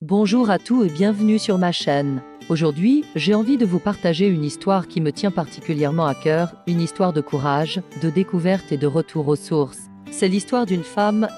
Bonjour à tous et bienvenue sur ma chaîne. Aujourd'hui, j'ai envie de vous partager une histoire qui me tient particulièrement à cœur, une histoire de courage, de découverte et de retour aux sources. C'est l'histoire d'une femme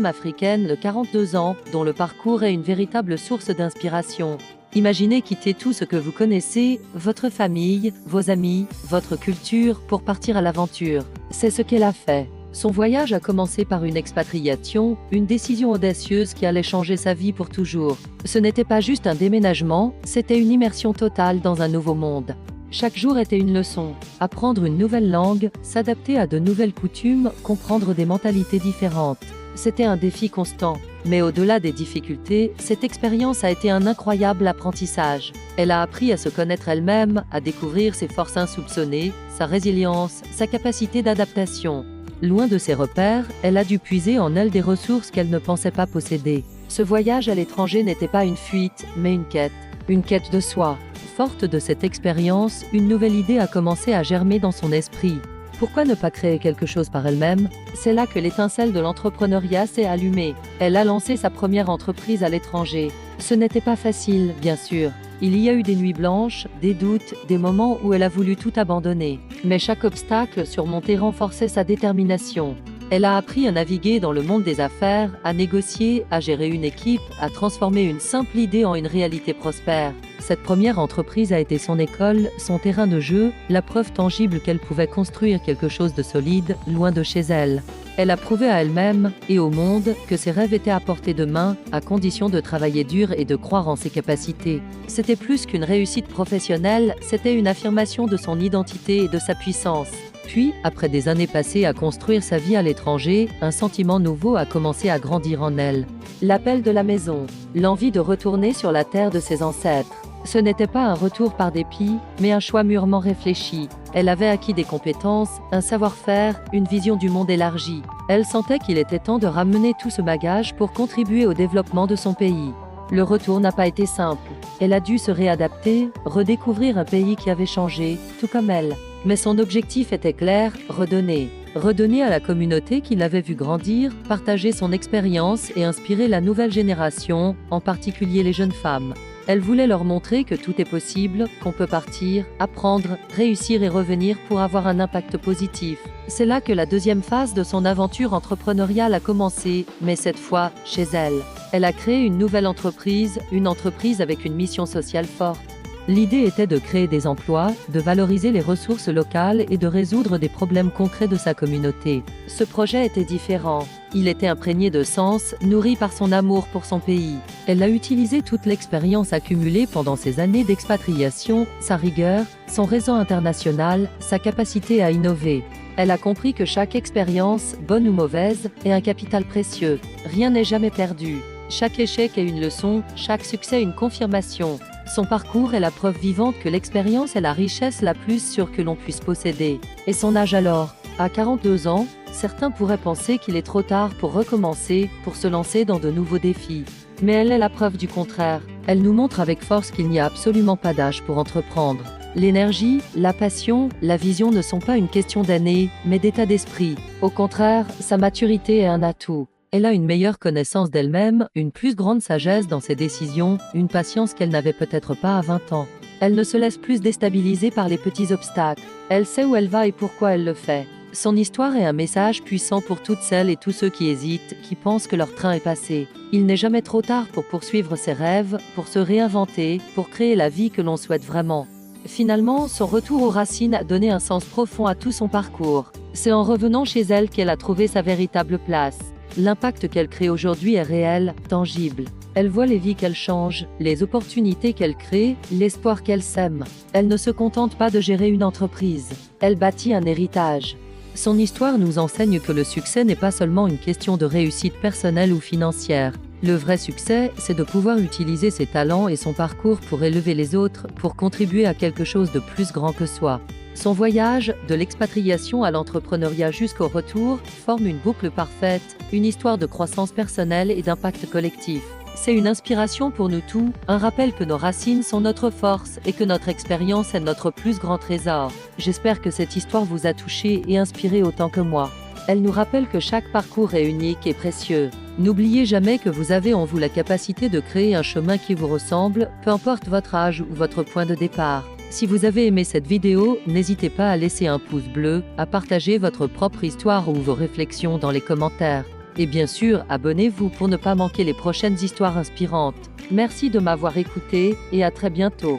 africaine de 42 ans, dont le parcours est une véritable source d'inspiration. Imaginez quitter tout ce que vous connaissez, votre famille, vos amis, votre culture, pour partir à l'aventure. C'est ce qu'elle a fait. Son voyage a commencé par une expatriation, une décision audacieuse qui allait changer sa vie pour toujours. Ce n'était pas juste un déménagement, c'était une immersion totale dans un nouveau monde. Chaque jour était une leçon. Apprendre une nouvelle langue, s'adapter à de nouvelles coutumes, comprendre des mentalités différentes. C'était un défi constant. Mais au-delà des difficultés, cette expérience a été un incroyable apprentissage. Elle a appris à se connaître elle-même, à découvrir ses forces insoupçonnées, sa résilience, sa capacité d'adaptation. Loin de ses repères, elle a dû puiser en elle des ressources qu'elle ne pensait pas posséder. Ce voyage à l'étranger n'était pas une fuite, mais une quête de soi. Forte de cette expérience, une nouvelle idée a commencé à germer dans son esprit. Pourquoi ne pas créer quelque chose par elle-même? C'est là que l'étincelle de l'entrepreneuriat s'est allumée. Elle a lancé sa première entreprise à l'étranger. Ce n'était pas facile, bien sûr. Il y a eu des nuits blanches, des doutes, des moments où elle a voulu tout abandonner. Mais chaque obstacle surmonté renforçait sa détermination. Elle a appris à naviguer dans le monde des affaires, à négocier, à gérer une équipe, à transformer une simple idée en une réalité prospère. Cette première entreprise a été son école, son terrain de jeu, la preuve tangible qu'elle pouvait construire quelque chose de solide, loin de chez elle. Elle a prouvé à elle-même et au monde que ses rêves étaient à portée de main, à condition de travailler dur et de croire en ses capacités. C'était plus qu'une réussite professionnelle, c'était une affirmation de son identité et de sa puissance. Puis, après des années passées à construire sa vie à l'étranger, un sentiment nouveau a commencé à grandir en elle. L'appel de la maison, l'envie de retourner sur la terre de ses ancêtres. Ce n'était pas un retour par dépit, mais un choix mûrement réfléchi. Elle avait acquis des compétences, un savoir-faire, une vision du monde élargie. Elle sentait qu'il était temps de ramener tout ce bagage pour contribuer au développement de son pays. Le retour n'a pas été simple. Elle a dû se réadapter, redécouvrir un pays qui avait changé, tout comme elle. Mais son objectif était clair, redonner. Redonner à la communauté qui l'avait vu grandir, partager son expérience et inspirer la nouvelle génération, en particulier les jeunes femmes. Elle voulait leur montrer que tout est possible, qu'on peut partir, apprendre, réussir et revenir pour avoir un impact positif. C'est là que la deuxième phase de son aventure entrepreneuriale a commencé, mais cette fois, chez elle. Elle a créé une nouvelle entreprise, une entreprise avec une mission sociale forte. L'idée était de créer des emplois, de valoriser les ressources locales et de résoudre des problèmes concrets de sa communauté. Ce projet était différent. Il était imprégné de sens, nourri par son amour pour son pays. Elle a utilisé toute l'expérience accumulée pendant ses années d'expatriation, sa rigueur, son réseau international, sa capacité à innover. Elle a compris que chaque expérience, bonne ou mauvaise, est un capital précieux. Rien n'est jamais perdu. Chaque échec est une leçon, chaque succès une confirmation. Son parcours est la preuve vivante que l'expérience est la richesse la plus sûre que l'on puisse posséder. Et son âge alors? À 42 ans, certains pourraient penser qu'il est trop tard pour recommencer, pour se lancer dans de nouveaux défis. Mais elle est la preuve du contraire. Elle nous montre avec force qu'il n'y a absolument pas d'âge pour entreprendre. L'énergie, la passion, la vision ne sont pas une question d'années, mais d'état d'esprit. Au contraire, sa maturité est un atout. Elle a une meilleure connaissance d'elle-même, une plus grande sagesse dans ses décisions, une patience qu'elle n'avait peut-être pas à 20 ans. Elle ne se laisse plus déstabiliser par les petits obstacles. Elle sait où elle va et pourquoi elle le fait. Son histoire est un message puissant pour toutes celles et tous ceux qui hésitent, qui pensent que leur train est passé. Il n'est jamais trop tard pour poursuivre ses rêves, pour se réinventer, pour créer la vie que l'on souhaite vraiment. Finalement, son retour aux racines a donné un sens profond à tout son parcours. C'est en revenant chez elle qu'elle a trouvé sa véritable place. L'impact qu'elle crée aujourd'hui est réel, tangible. Elle voit les vies qu'elle change, les opportunités qu'elle crée, l'espoir qu'elle sème. Elle ne se contente pas de gérer une entreprise. Elle bâtit un héritage. Son histoire nous enseigne que le succès n'est pas seulement une question de réussite personnelle ou financière. Le vrai succès, c'est de pouvoir utiliser ses talents et son parcours pour élever les autres, pour contribuer à quelque chose de plus grand que soi. Son voyage, de l'expatriation à l'entrepreneuriat jusqu'au retour, forme une boucle parfaite, une histoire de croissance personnelle et d'impact collectif. C'est une inspiration pour nous tous, un rappel que nos racines sont notre force et que notre expérience est notre plus grand trésor. J'espère que cette histoire vous a touché et inspiré autant que moi. Elle nous rappelle que chaque parcours est unique et précieux. N'oubliez jamais que vous avez en vous la capacité de créer un chemin qui vous ressemble, peu importe votre âge ou votre point de départ. Si vous avez aimé cette vidéo, n'hésitez pas à laisser un pouce bleu, à partager votre propre histoire ou vos réflexions dans les commentaires. Et bien sûr, abonnez-vous pour ne pas manquer les prochaines histoires inspirantes. Merci de m'avoir écouté et à très bientôt.